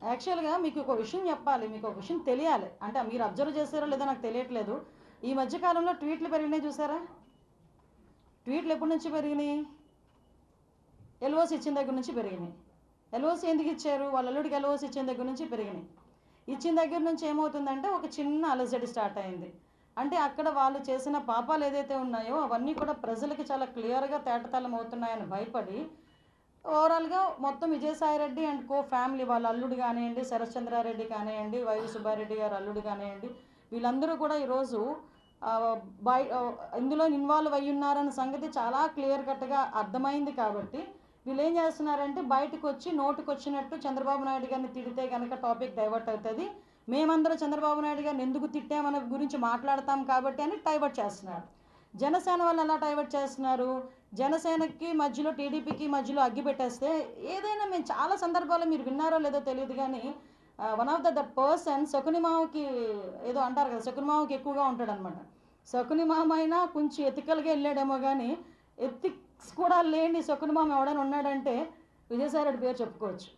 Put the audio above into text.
యాక్చువల్గా మీకు ఒక విషయం చెప్పాలి, మీకు ఒక విషయం తెలియాలి. అంటే మీరు అబ్జర్వ్ చేశారో లేదో నాకు తెలియట్లేదు. ఈ మధ్యకాలంలో ట్వీట్లు పెరిగినాయి చూసారా? ట్వీట్లు ఎప్పటి నుంచి పెరిగినాయి? ఎల్ఓసి ఇచ్చిన దగ్గర నుంచి పెరిగినాయి. ఎల్ఓసి ఎందుకు ఇచ్చారు? వాళ్ళ అల్లుడికి ఎల్ఓసి ఇచ్చిన దగ్గర నుంచి పెరిగినాయి. ఇచ్చిన దగ్గర నుంచి ఏమవుతుందంటే ఒక చిన్న అలజడి స్టార్ట్ అయింది. అంటే అక్కడ వాళ్ళు చేసిన పాపాలు ఏదైతే ఉన్నాయో అవన్నీ కూడా ప్రజలకి చాలా క్లియర్గా తేటతెల్లం అవుతున్నాయని భయపడి ఓవరాల్గా మొత్తం విజయసాయిరెడ్డి అండ్ కో ఫ్యామిలీ, వాళ్ళ అల్లుడు కానివ్వండి, శరత్చంద్రారెడ్డి కానివ్వండి, వైవి సుబ్బారెడ్డి గారు అల్లుడు కానివ్వండి, వీళ్ళందరూ కూడా ఈరోజు ఇందులో ఇన్వాల్వ్ అయ్యి ఉన్నారన్న సంగతి చాలా క్లియర్ కట్గా అర్థమైంది. కాబట్టి వీళ్ళు ఏం చేస్తున్నారంటే బయటకు వచ్చి నోటుకు వచ్చినట్టు చంద్రబాబు నాయుడు గారిని తిడితే కనుక టాపిక్ డైవర్ట్ అవుతుంది, మేమందరం చంద్రబాబు నాయుడు గారిని ఎందుకు తిట్టామన్న గురించి మాట్లాడతాం కాబట్టి అని డైవర్ట్ చేస్తున్నారు. జనసేన వాళ్ళు ఎలా డైవర్ట్ చేస్తున్నారు? జనసేనకి మధ్యలో టీడీపీకి మధ్యలో అగ్గి పెట్టేస్తే ఏదైనా మేము చాలా సందర్భాల్లో మీరు విన్నారో లేదో తెలియదు కానీ వన్ ఆఫ్ దట్ పర్సన్ శకునిమావకి ఏదో అంటారు కదా, శకునిమావకి ఎక్కువగా ఉంటాడు అనమాట. శకునిమామ అయినా కొంచెం ఎథికల్గా వెళ్ళాడేమో కానీ ఎథిక్స్ కూడా లేని శకునిమామ ఎవడైనా ఉన్నాడంటే విజయసాయిరెడ్డి పేరు చెప్పుకోవచ్చు.